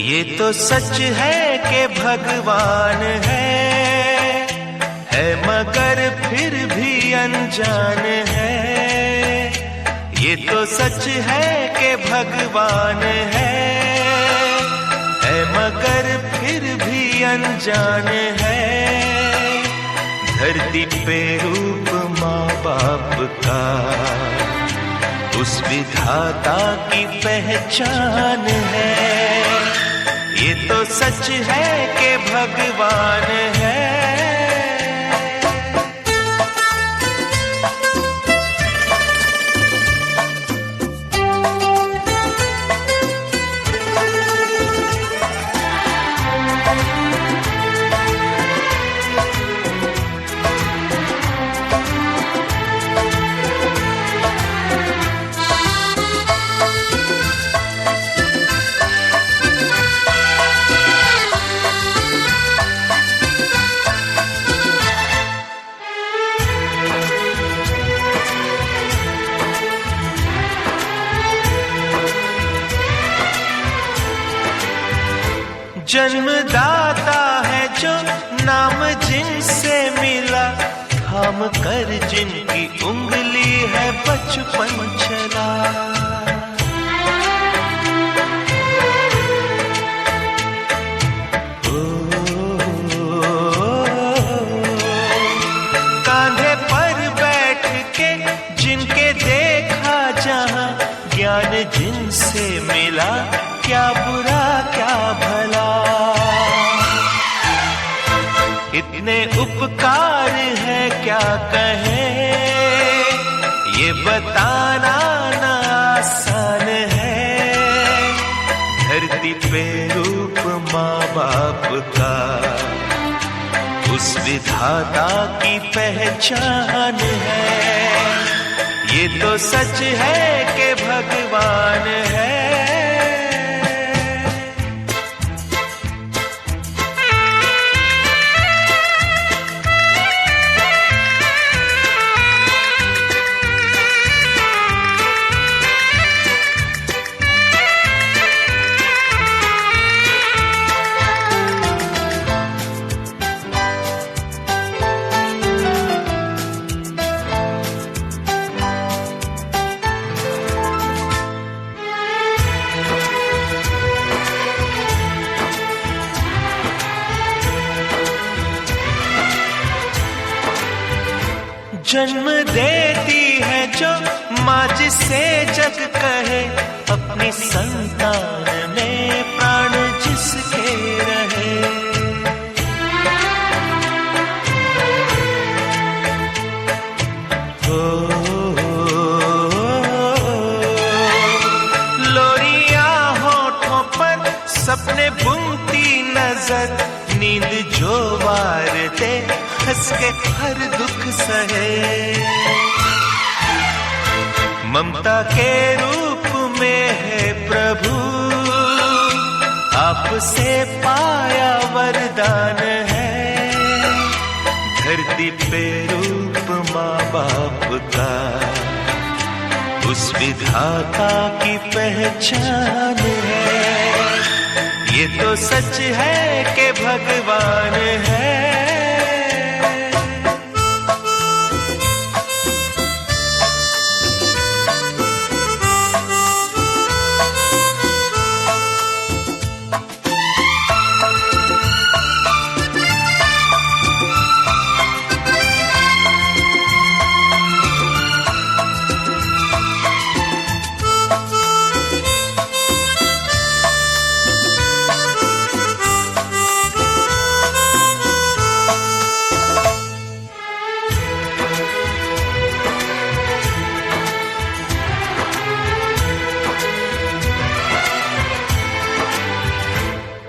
ये तो सच है कि भगवान है मगर फिर भी अनजान है। ये तो सच है कि भगवान है मगर फिर भी अनजान है। धरती पे रूप माँ बाप का उस विधाता की पहचान है। ये तो सच है कि भगवान है। जन्मदाता है जो नाम जिनसे मिला, थाम कर जिनकी उंगली है बचपन चला। कांधे पर बैठ के जिनके देखा जहां, ज्ञान जिनसे मिला, क्या बुरा क्या भला। इतने उपकार है क्या कहें, ये बताना ना आसान है। धरती पे रूप माँ बाप का उस विधाता की पहचान है। ये तो सच है कि भगवान है। जन्म देती है जो माँ जिसे जग कहे, अपनी संतान में प्राण जिसके रहे। लोरिया होठों पर सपने बुनती नजर, नींद जो वार दे हंस के हर दुख सहे। ममता के रूप में है प्रभु, आपसे पाया वरदान है। धरती पे रूप माँ बाप का उस विधाता की पहचान है। ये तो सच है कि भगवान है।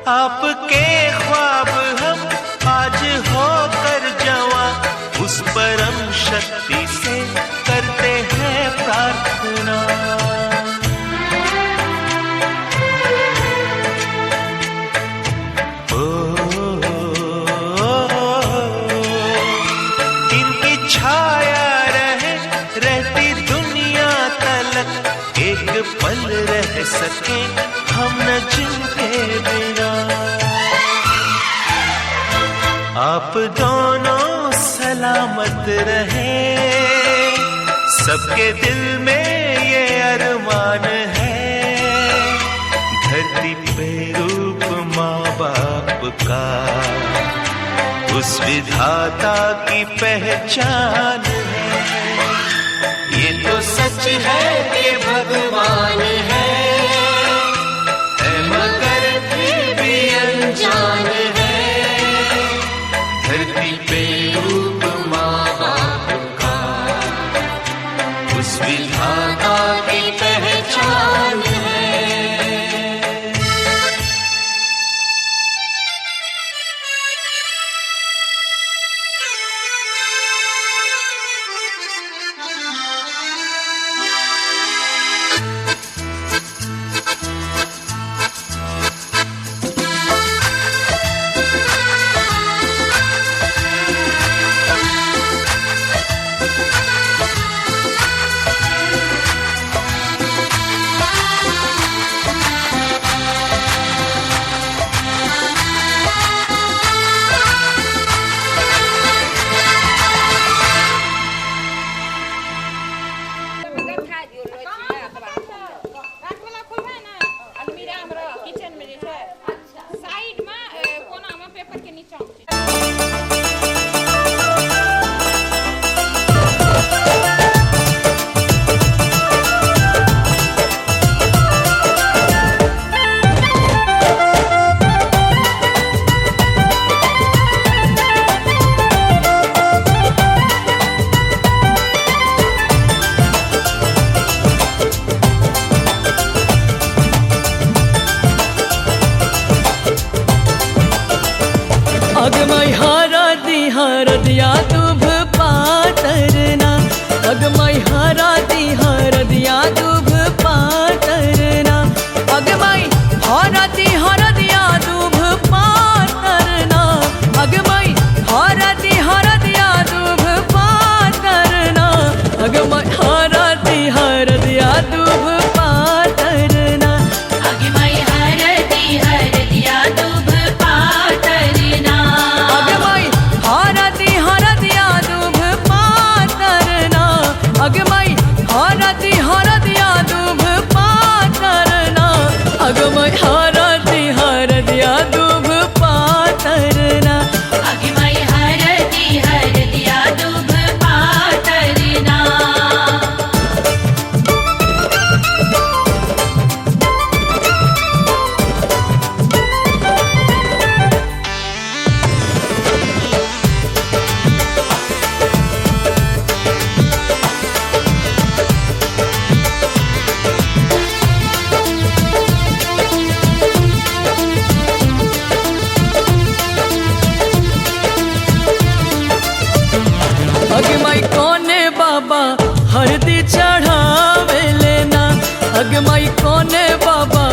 आपके ख्वाब हम आज होकर जवां, उस परम शक्ति से करते हैं प्रार्थना। इनकी छाया रहे रहती दुनिया तलक, एक पल रह सके हम न जिनके बिना। आप दोनों सलामत रहे, सबके दिल में ये अरमान है, धरती पे रूप माँ बाप का उस विधाता की पहचान है। ये तो सच है कि भगवान है मगर फिर भी अनजान है, धरती पे रूप माँ बाप का उस विधाता की पहचान है। अगमई हरदिया दुभ पातरना, अगमई हरदिया दुभ पातरना, अगमई हरदिया दुभ पातरना, अगमई हरदिया दुभ पातरना, अगमई हरदिया दुभ पातरना, अगमई हरदिया दुभ पातरना, अगमई हरदिया दुभ पातरना, अगमई हरदिया दुभ पातरना, अगमई हरदिया दुभ पातरना। अगमई हरदिया दुभ पातरना। अगमई कोने बाबा हरदी चढ़ावे लेना, अगमई कोने बाबा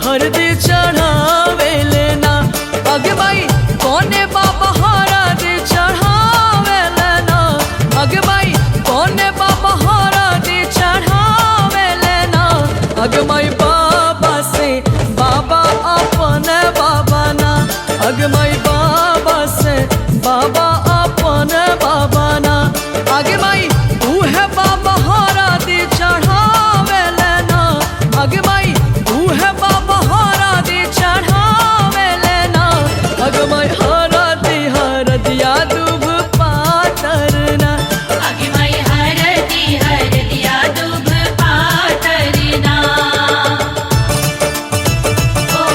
हरदी चढ़ावे लेना, अगमई कोने बाबा हरदी चढ़ावे लेना, अगमई कोने बाबा हरदी चढ़ावे लेना, अगमई बाबा से बाबा अपन बाबा ना, अगमई बाबा से बाबा अपन बाबा ना, अगमई उहे बाबा हरदी चढ़ावे लेना, अगमई उहे बाबा हरदी चढ़ावे लेना, अगमई हरदिया दुभ पातरना, अगमई हरदिया दुभ पातरना। ओ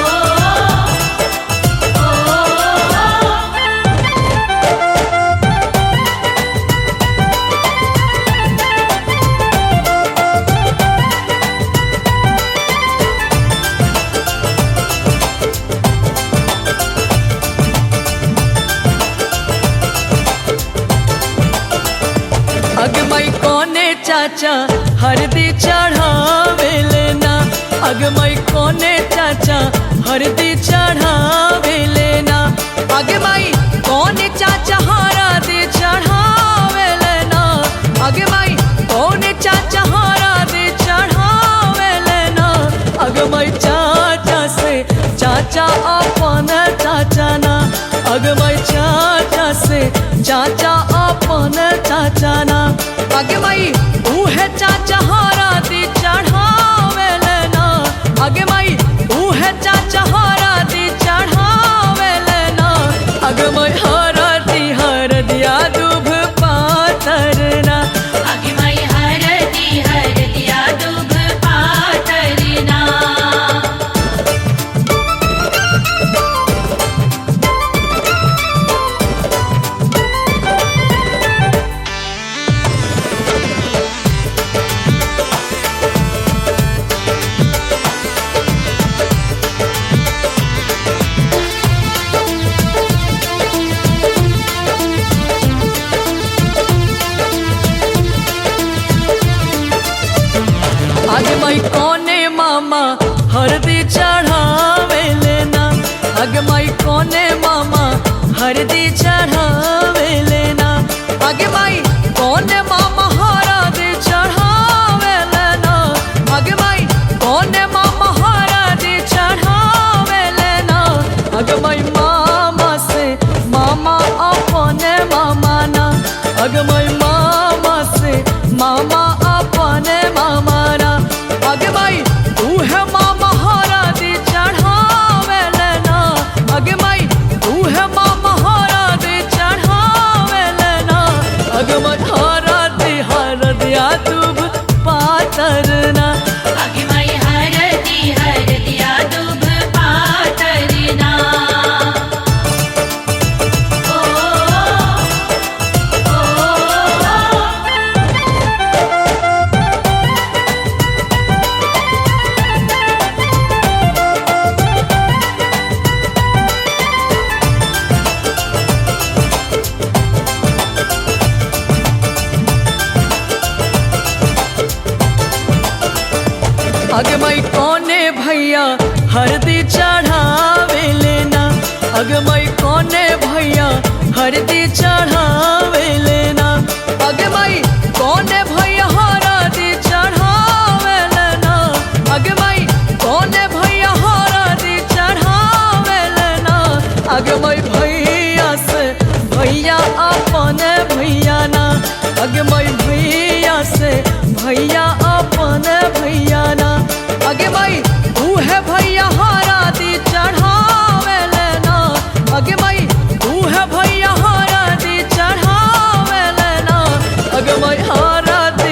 अगमई कोने चाचा हरदी चढ़ावे लेना, अगमई कोने चाचा हरदी चढ़ावे लेना, अगमई कोने चाचा हरदी चढ़ावे लेना, अगमई कोने चाचा हरदी चढ़ावे लेना, अगमई चाचा से चाचा अपन चाचा ना, अगमई चाचा चाचा अपन चाचा ना आगे माई उहे चाचा हरा दी चढ़ावेले ना आगे माई उहे चाचा हरा दी चढ़ावेले ना आगे माई हरा दिया दूब पातर ना आगे माई हरदिया दूब पातरना आगे माई कोने मामा हरदी चढ़ावेले ना आगे माई कोने मामा हरदी चढ़ावेले ना आगे माई कोने मामा हरदी चढ़ावेले ना आगे माई कोने मामा हरदी चढ़ावेले ना आगे माई मामा से मामा अपने मामा ना आगे माई मामा से मामा अपने मामा ना आगे माई उहे मामा हरदी चढ़ावेले ना आगे माई उहे मामा हरदी चढ़ावेले ना आगे माई हरदिया दूब पातर ना आगे माई हरदिया दूब पातरना ओ आगे माई कोने भैया हरदी चढ़ावेले ना आगे माई कोने भैया हरदी चढ़ावेले ना आगे माई कोने भैया हरदी चढ़ावेले ना आगे माई कोने भैया हरदी चढ़ावेले ना आगे माई भैया से भैया अपने भैया ना आगे माई भैया से भैया अपने भैया ना आगे माई उहे भैया हरदी चढ़ावेले ना आगे माई उहे भैया हरदी चढ़ावेले ना आगे माई हरदी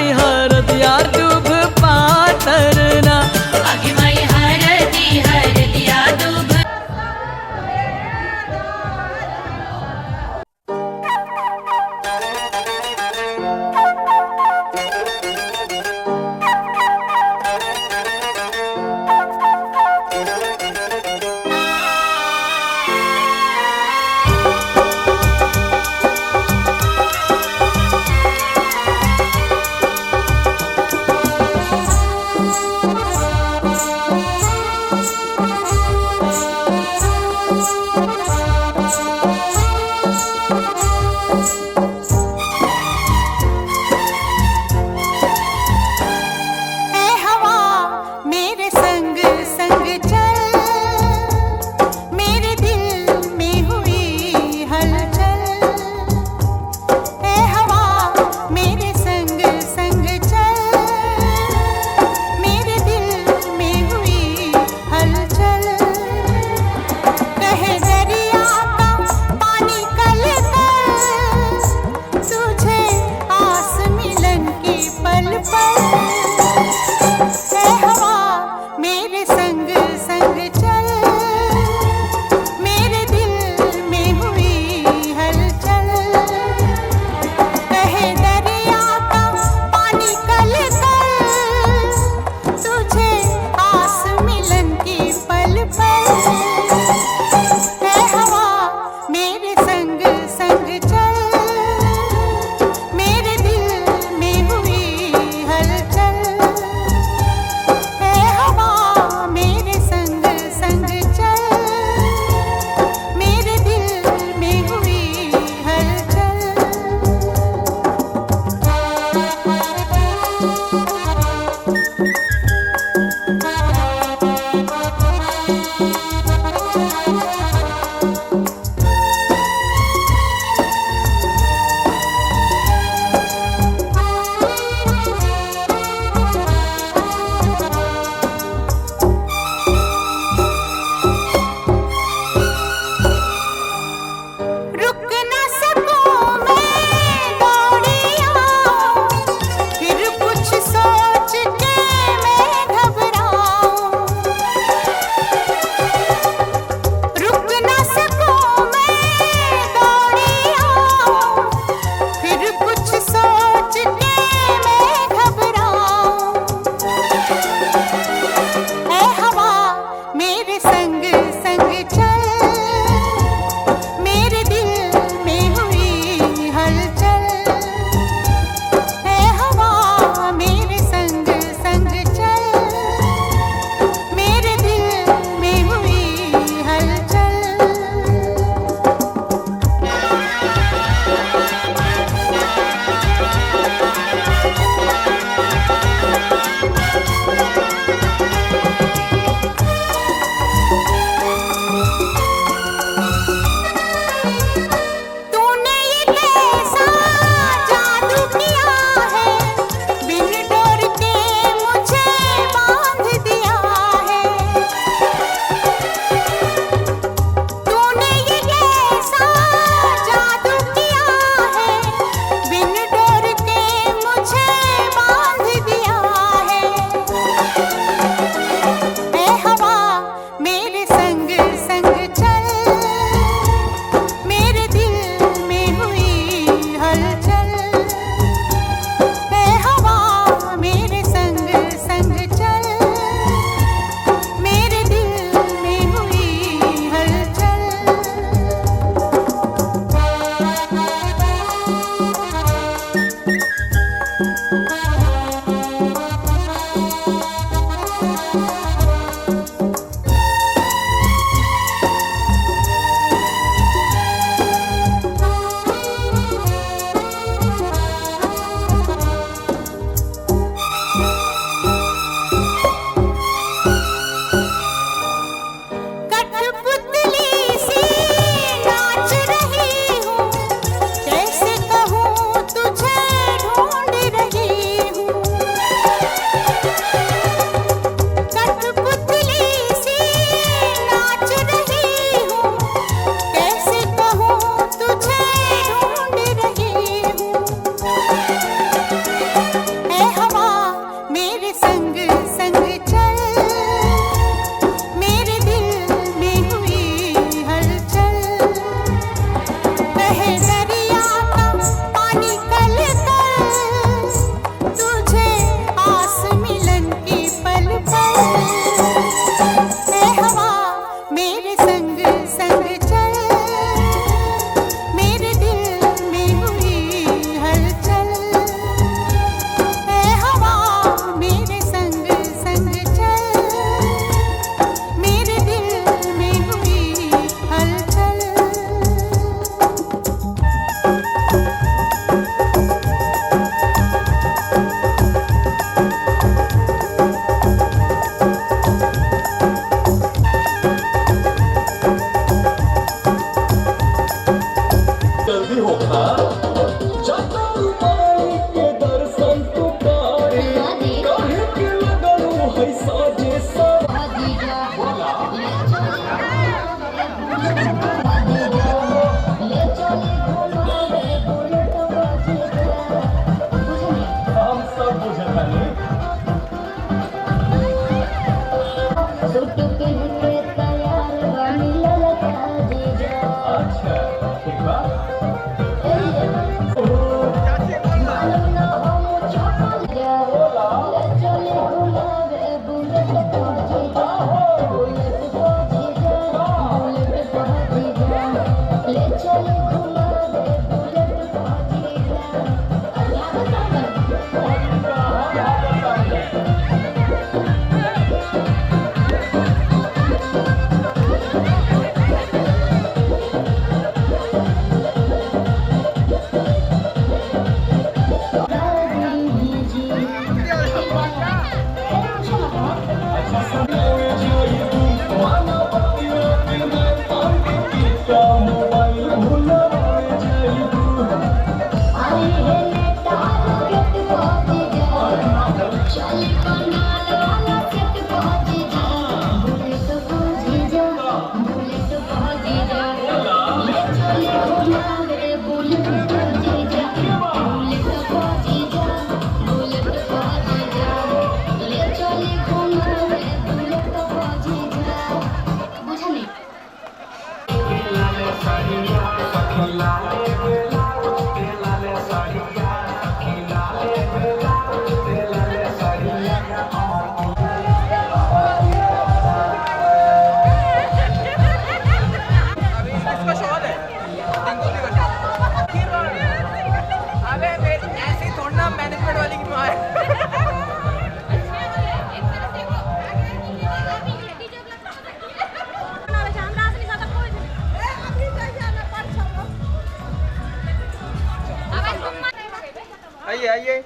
आइए आइए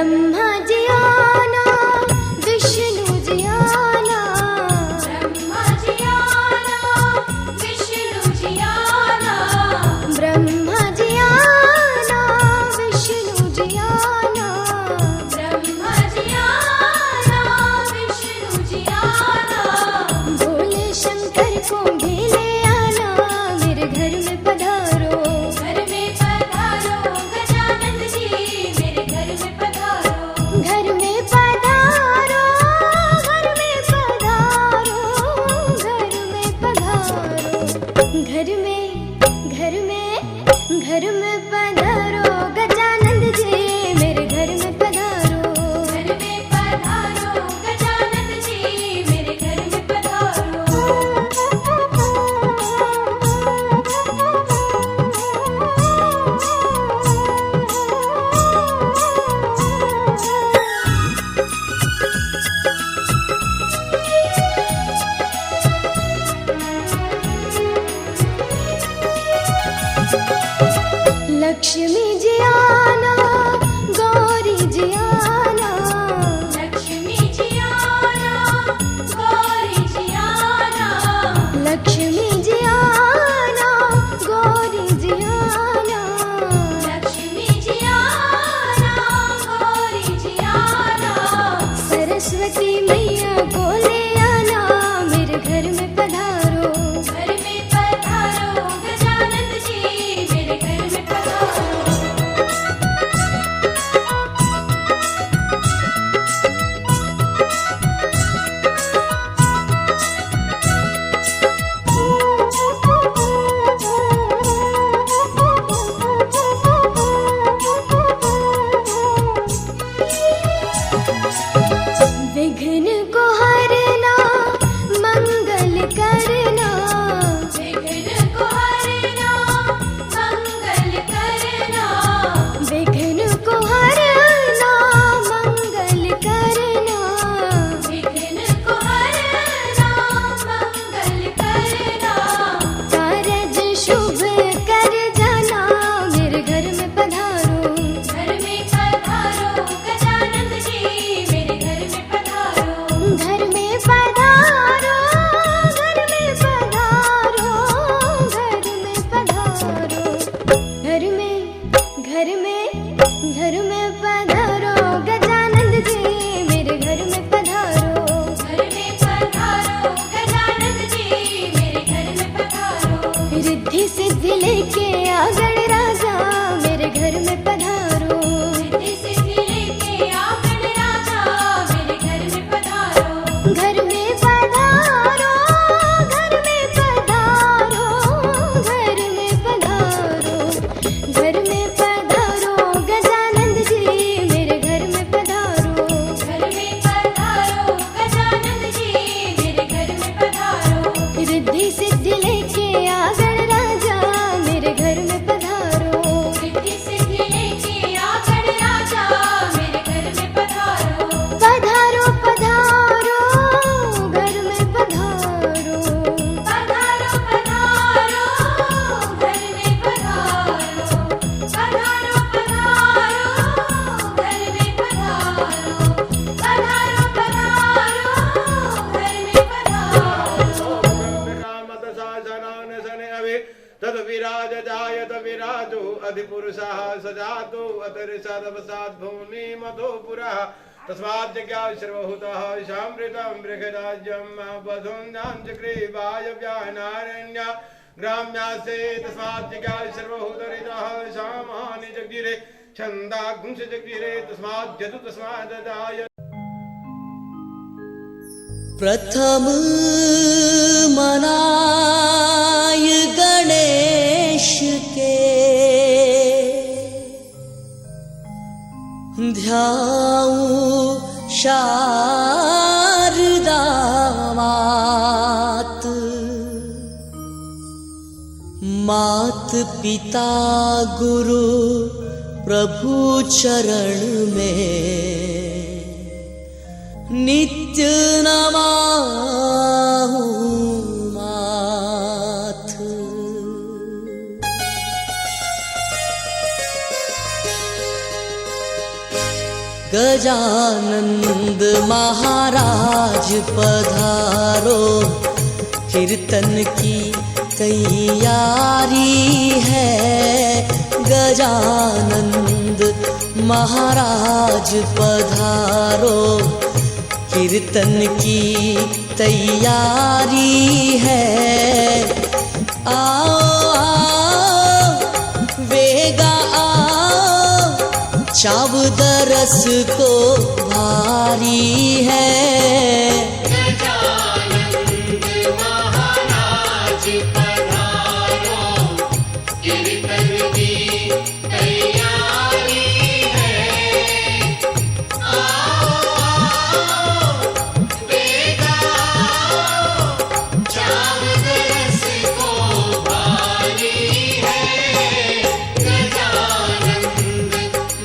ब्रह्मा जी आना, विष्णु जी आना, ब्रह्मा जी आना, विष्णु जी आना, ब्रह्मा जी आना, विष्णु जी आना, ब्रह्मा जी आना, विष्णु जी आना, भोले शंकर को भी ले आना, मेरे घर में पधारो, घर में पधारो गजानन जी, मेरे घर में पधारो, घर में पधारो, घर में पधारो, घर में पधारो, घर में पधारो गजानंद जी, मेरे घर में पधारो, घर में पधारो गजानन जी, मेरे घर में पधारो, लक्ष्मी जी आना, गौरी जी आना, लक्ष्मी जी आना, गौरी जी आना, लक्ष्मी जी आना, गौरी जी आना, लक्ष्मी जी आना, गौरी जी आना, सरस्वती मैया को ले आना, मेरे घर में पधारो, घर में पधारो गजानन जी, मेरे घर में पधारो, विघ्न को हरना, मंगल करना, विघ्न को हरना, मंगल करना, विघ्न को हरना, मंगल करना, विघ्न को हरना, मंगल करना, कारज शुभ कर जाना, मेरे घर में पधारो, घर में पधारो गजानन जी, मेरे घर में पधारो, घर में पधारो, घर में पधारो, घर में पधारो, घर में पधारो गजानंद जी, मेरे घर में पधारो, घर में पधारो गजानन जी, मेरे घर में पधारो, रिद्धि सिद्धि लेके आ गणराजा, मेरे घर में पधारो, रिद्धि सिद्धि लेके आ गणराजा, मेरे घर में पधारो, घर में पधारो, घर में पधारो, घर में पधारो, घर में पधारो गजानंद जी, मेरे घर में पधारो, घर में पधारो गजानन जी, मेरे घर में पधारो, रिद्धि सिद्धि लेके आ गणराजा, मेरे घर में पधारो, रिद्धि सिद्धि लेके आ गणराजा, मेरे घर में पधारो, पधारो पधारो, घर में पधारो, पधारो पधारो, घर में पधारो, पधारो पधारो, घर में पधारो, पधारो पधारो, घर में पधारो, तद विराज जायत विराजो अधिपुरुषः सजातो अतरिषदवसाद् भूमि मतो पुरः तस्मात् जज्ञाय सर्वभूतः शामृतं बृहदाज्यं वधून्यां चक्रीवाय व्यानारण्य ग्राम्यासे तस्मात् जज्ञाय सर्वभूतरितः सामानि जगिरे छन्दागुंस जगिरे तस्मात् जतु तस्मात् जाय प्रथम मनाय गणेश के, ध्याऊं शारदा मात, मात पिता गुरु प्रभु चरण में नित्य नमाहु माथ। गजानंद महाराज पधारो, कीर्तन की तैयारी है। गजानंद महाराज पधारो, कीर्तन की तैयारी है। आओ आओ वेगा आओ, चाव दरस को भारी है। गजानंद महाराज पधारो, कीर्तन की तैयारी है। आओ आओ वेगा आओ, चाव दरस को भारी है। गजानंद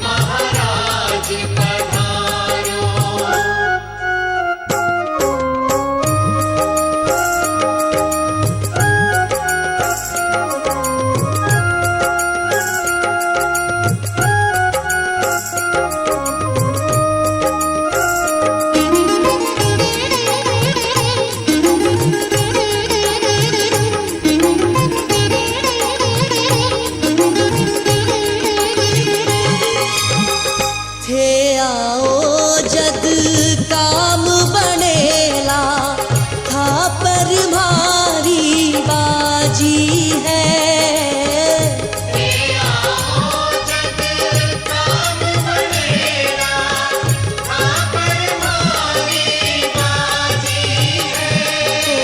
महाराज पधारो। थे आओ जद काम बनेला, था पर भारी बाजी है।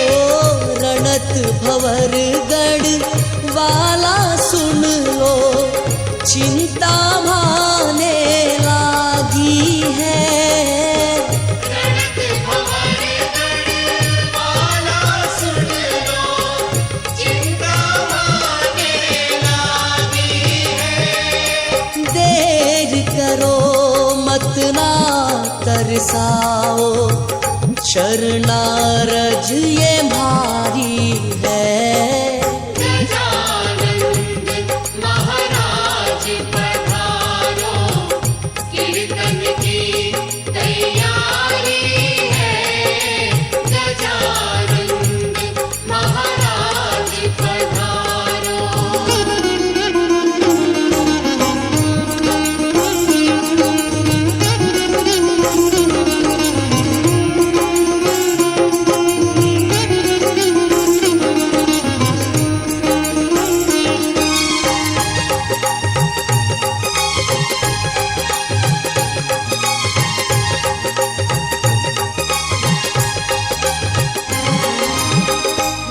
ओ रणत भंवर गढ़ वाला सुन लो, चिंता भाने लागी है। देर करो मत ना तरसाओ, चरणारज ये भारी है। गजानंद महाराज पधारो, कीर्तन की तैयारी है। गजानंद महाराज पधारो।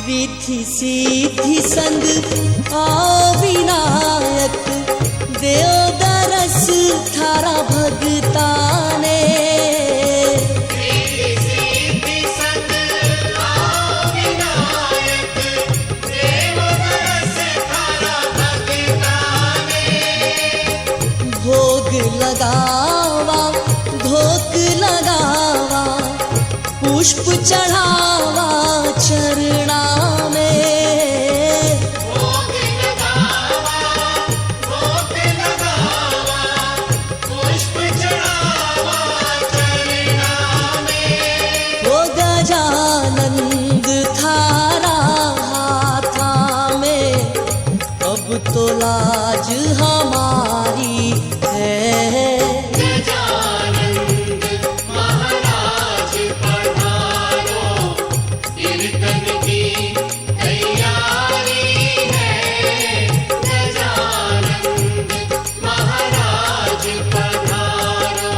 विधि सिद्धि संग आओ विनायक, देव दरस थारा भगताने। भोग लगावा धोक लगावा, पुष्प चढ़ावा चरणा में। वो गजानंद थारा हाथा में, अब तो लाज हमारी है। गजानंद महाराज पधारो, कीर्तन की तैयारी है। गजानंद महाराज पधारो।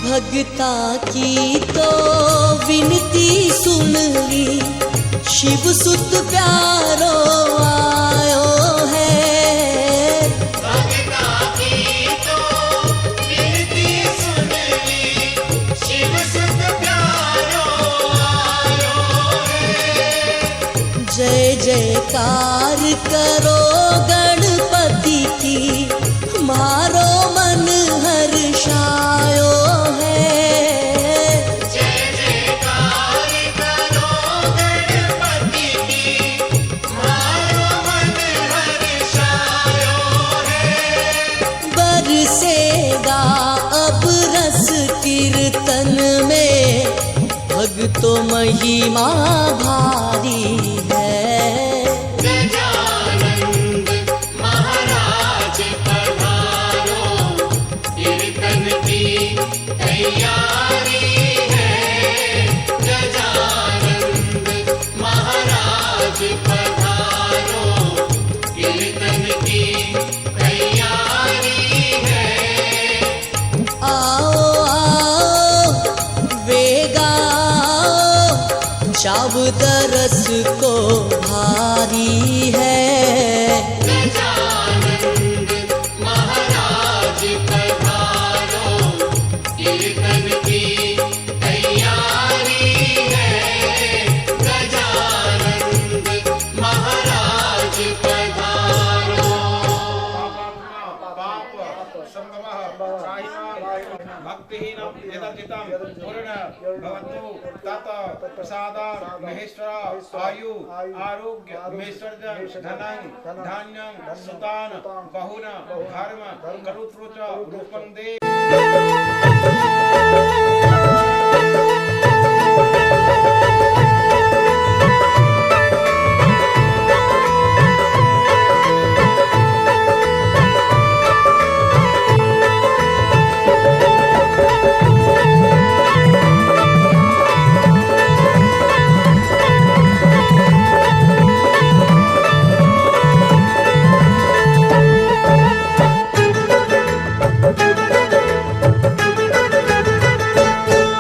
भगता की तो विनती सुन ली, शिव सुत प्यारो आयो है। भगता की तो विनती सुन ली, शिव सुत प्यारो जयकार करो गणपति की, मारो मन हर्षायो है। जय जयकार करो गणपति की, मारो मन हर्षायो है। बरसेगा अब रस कीर्तन में, भक्तो महिमा भारी है। गजानंद महाराज पधारो, कीर्तन की तैयारी है। गजानंद महाराज पधारो, कीर्तन की तैयारी है। आओ आओ वेगा चाबदरस को भारी है। गजानंद महाराज पधारो, कीर्तन की तैयारी है। गजानंद महाराज पधारो। पाप संगमः भक्तिहीनं यदचितं पूर्ण भवतु तत् प्रसादात् महेश्वर आयु आरोग्य महेश्वर्य धनं धान्यं सुतान बहुन धर्म करुत्रोच रूपं दे।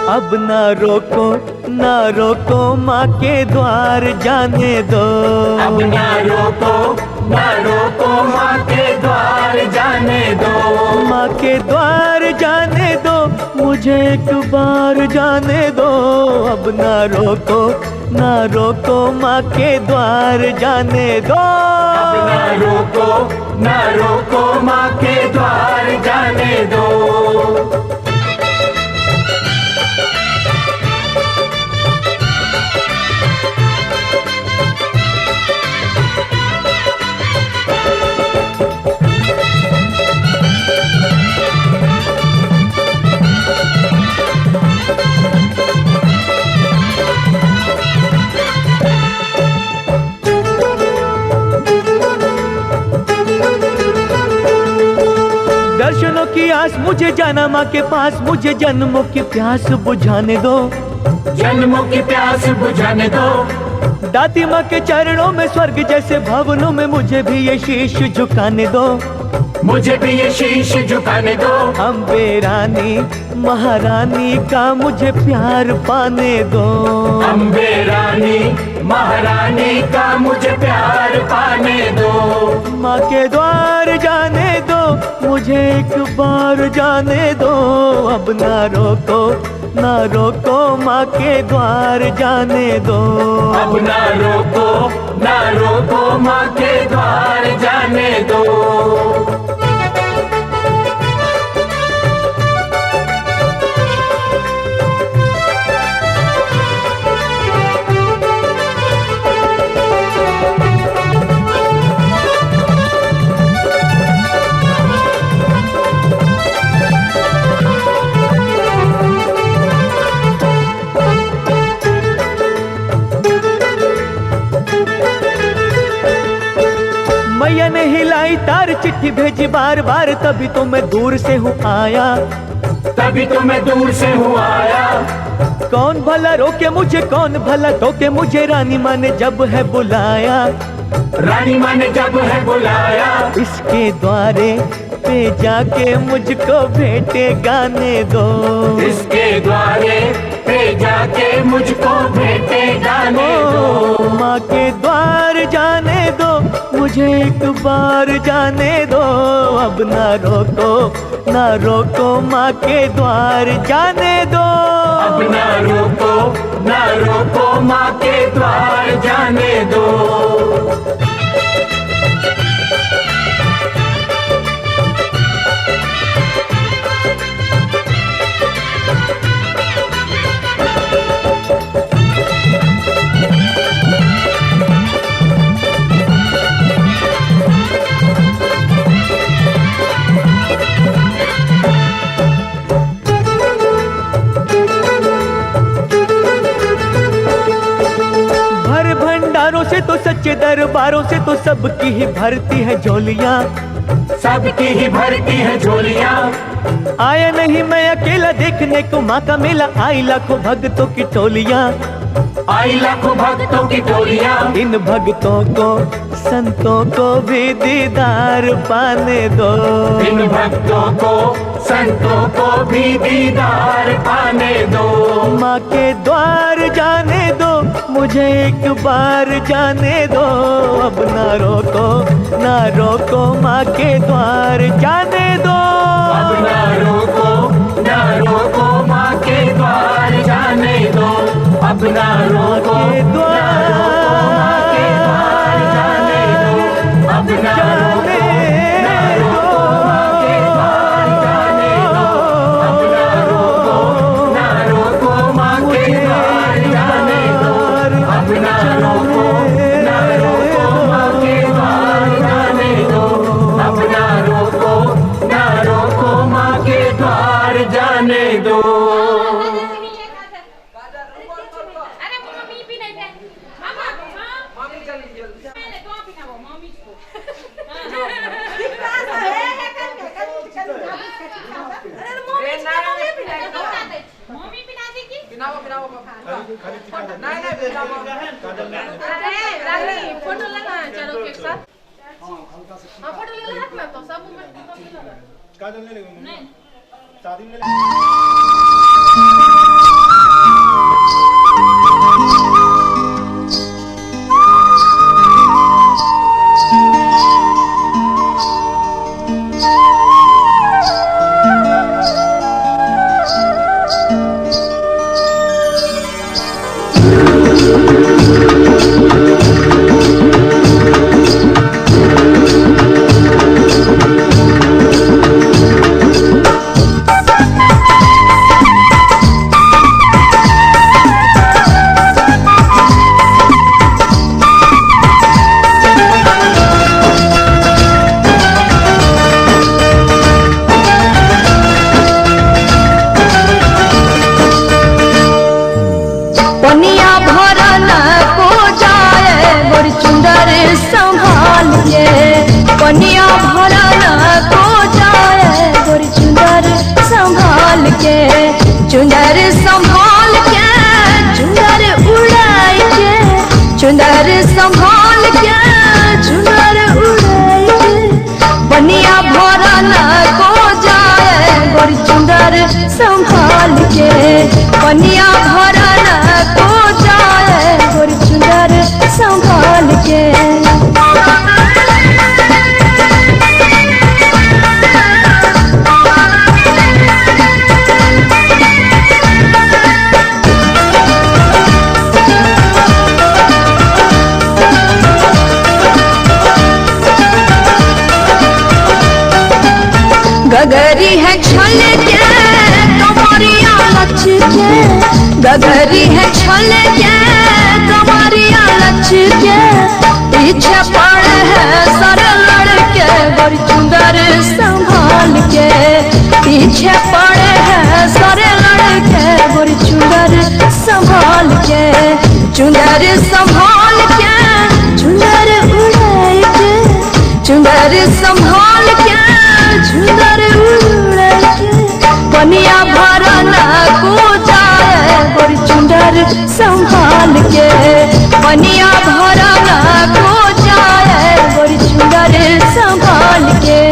अब ना रोको माँ के द्वार जाने दो। अब ना रोको माँ के द्वार जाने दो। माँ के द्वार जाने दो, मुझे एक बार जाने दो। अब ना रोको माँ के द्वार जाने दो। अब ना रोको माँ के द्वार जाने दो। दर्शनों की आस, मुझे जाना माँ के पास। मुझे जन्मों की प्यास बुझाने दो। जन्मों की प्यास बुझाने दो। दाती माँ के चरणों में स्वर्ग जैसे भवनों में मुझे भी ये शीश झुकाने दो। मुझे भी ये शीश झुकाने दो। अम्बे रानी महारानी का मुझे प्यार पाने दो। अम्बे रानी महारानी का मुझे प्यार पाने दो। माँ के द्वार जाने दो, मुझे एक बार जाने दो। अब ना रोको माँ के द्वार जाने दो। अब ना रोको माँ के द्वार जाने दो। मैया ने हिलाई तार, चिट्ठी भेजी बार बार, तभी तो मैं दूर से हूँ आया। तभी तो मैं दूर से हूँ आया। कौन भला रोके मुझे, कौन भला टोके मुझे, रानी माँ ने जब है बुलाया। रानी माँ ने जब है बुलाया। इसके द्वारे पे जाके मुझको भेंटे गाने दो। इसके द्वारे पे जाके मुझको भेंटे गाने दो। माँ के द्वार जाने दो, मुझे एक बार जाने दो। अब ना रोको माँ के द्वार जाने दो। अब ना रोको माँ के द्वार जाने दो। भर भंडारों से तो सच्चे दरबारों से तो सबकी ही भरती है झोलियाँ, सबकी ही भरती है झोलियाँ। आया नहीं मैं अकेला देखने को माँ का मेला, आई लाखों भक्तों की टोलियाँ, आई लाखों भक्तों की टोलियाँ। इन भक्तों को संतों को भी दीदार पाने दो, इन भक्तों को संतों को भी दीदार पाने दो। माँ के द्वार जाने दो, मुझे एक बार जाने दो, अब ना रोको माँ के द्वार जाने दो, अब ना रोको माँ के द्वार जाने दो, अब ना रोको माँ के द्वार जाने दो, अब ना जाने रोको माँ के द्वार जाने दो, अब ना रोको माँ के द्वार जाने दो, अब ना रोको माँ के द्वार जाने दो। अरे मम्मी भी नहीं दे मामा मम्मी चली जल्दी मैंने तो भी ना वो मम्मी को मम्मी बिना देगी बिनाओ नहीं अरे रानी फोटो लेना है चलो के साथ हां फोटो ले हाथ में तो सब में काजल ले ले नहीं शादी में ले पनिया भरा ना को जाए गोरी चुंदर संभाल के, चुंदर संभाल के, चुंदर उड़ाई के, चुंदर संभाल के, चुंदर उड़ाई के। पनिया भरा ना को जाए गोरी चुंदर संभाल के, पनिया भरा ना को जाए गोरी चुंदर संभाल के। गगरी है छल के कमरिया लच के, गगरी है छल के कमरिया लच के, पीछे पड़े है सर लड़के गोरी चुंदर संभाल के, पीछे पड़े है सर लड़के गोरी चुंदर संभाल के, चुंदर संभाल के, चुंदर उड़ाई के, चुंदर संभाल के, चुंदर उड़ाई के। पनिया भरा ना को जाए गोरी चुंदर संभाल के, पनिया भरा ना को जाए गोरी चुंदर संभाल के।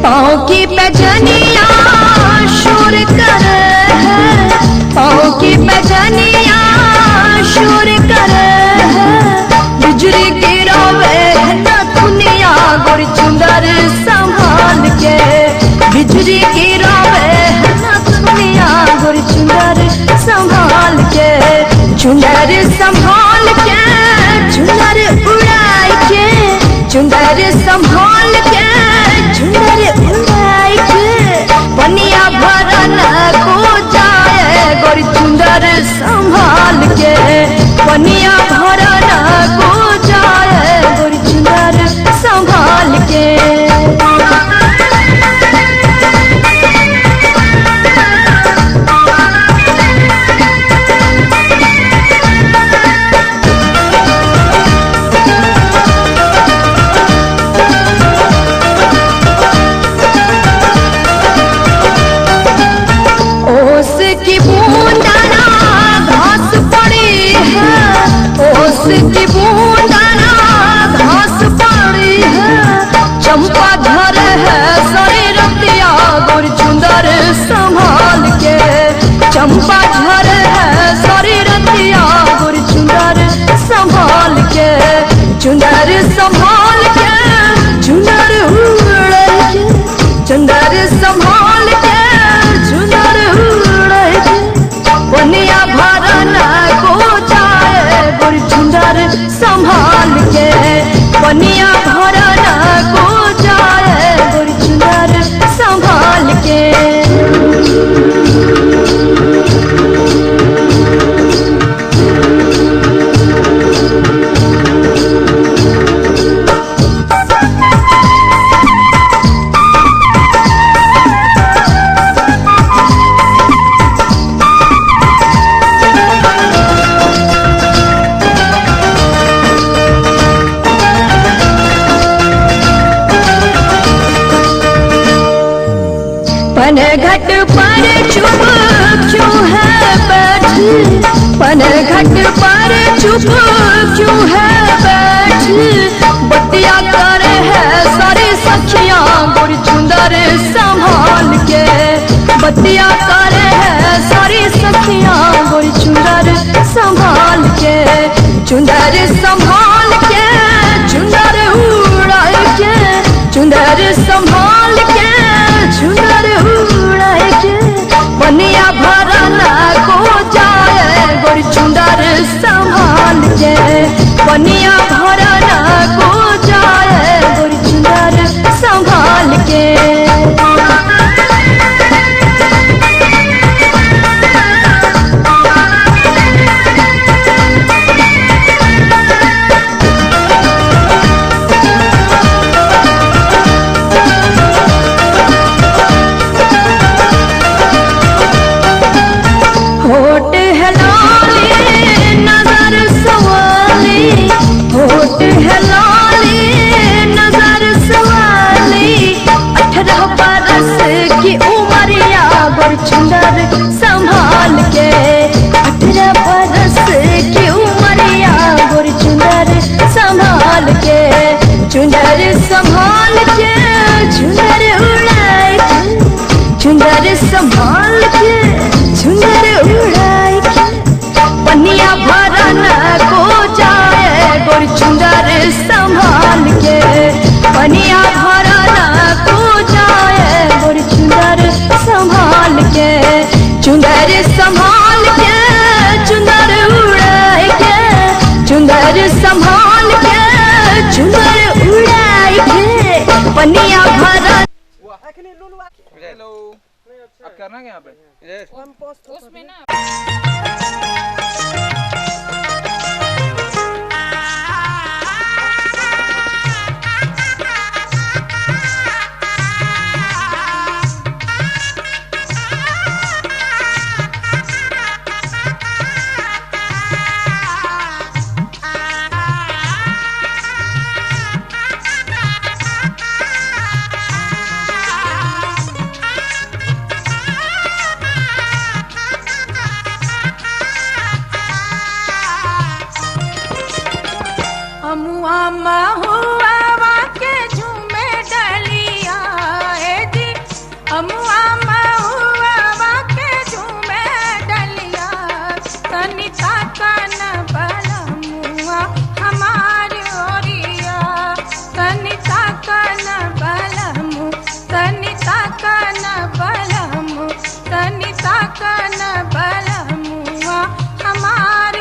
पाँव की पैजनिया शोर चुनर संभाल के चुनर उड़ाई के, चुनर संभाल के चुनर उड़ाई के, पनिया भरन को जाए गोरी चुनर संभाल के, पनिया भरन को जाए गोरी चुनर संभाल के। ओस की बूंदाना घास पड़ी है, ओस की बूंदाना घास पड़ी है, चंपा घर है सरी रतिया गोरी चुंदर संभाल के, चंपा घर है सरी रतिया गोरी चुंदर संभाल के, चुंदर संभाल के चुंदर उड़े के, चुंदर संभाल के चुनर उड़े के, पनिया भरन को जाए गोरी चुनर संभाल के, पनिया भरन को जाए गोरी चुनर संभाल के। पनघट पर चुप क्यों है बैठी, पनघट पर चुप क्यों है बैठी, बतिया करे है सारी सखियां गोरी चुंदर संभाल के, बतिया करे है सारी सखियां गोरी चुंदर संभाल के, चुंदर संभाल के चुंदर उड़ाए के, चुंदर संभाल के चुनर उड़ाए के, पनिया भरन को जाए गोरी चुंदर संभाल के, पनिया भरन को जाए गोरी चुंदर संभाल के। होठ है लाली नजर सवाली, होठ है लाली नजर सवाली, 18 बरस की उमरिया गोरी चुंदर संभाल के, 18 बरस की उमरिया गोरी चुंदर संभाल के, चुंदर संभाल के चुंदर उड़ाए के, चुंदर संभाल के चुंदर उड़ाए के, पनिया भरन को जाए गोरी चुंदर संभाल के, पनिया भरन को जाए गोरी चुंदर संभाल के, चुंदर संभाल के चुंदर उड़ाए के, चुंदर संभाल के चुंदर उड़ाए के, पनिया भरन। हेलो, आप करना क्या यहाँ पे? उसमें ना तनिता कन बलमुआ हमार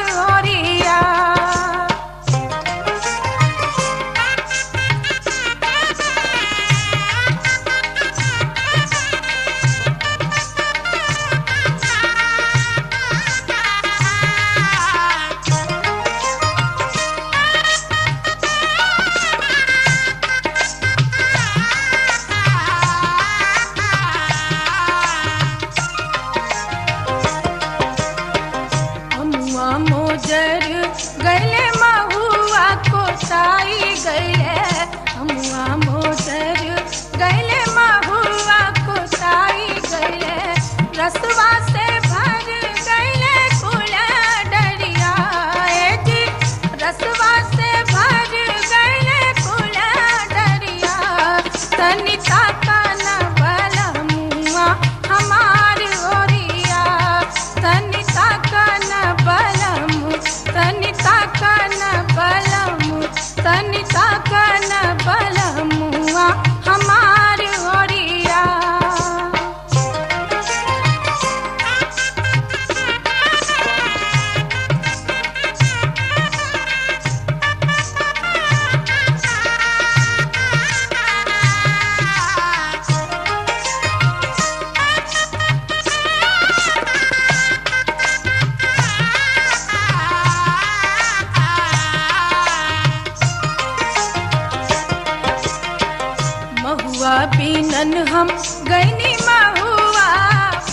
पीनन हम गईनी महुआ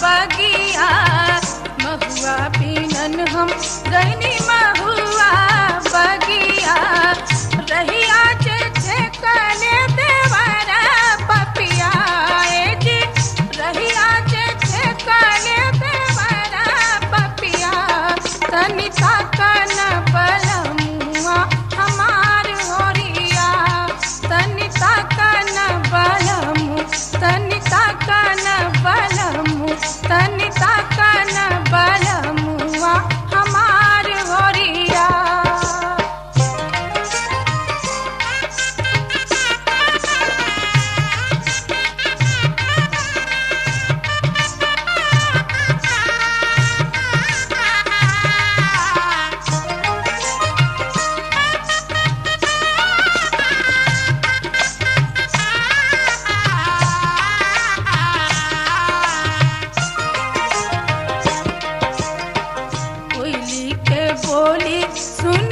बगिया, महुआ पीनन हम गईनी महुआ बगिया, रहिया जे कले देवरा पपिया जी, रहिया जे कले देवरा पपिया, तनिका कन बलमुआ हमार होरिया, तनिका कन बलमु, तनिका कन बलमु, तनिका कन बलमुआ हमार होरिया। कोयली के बोली सुन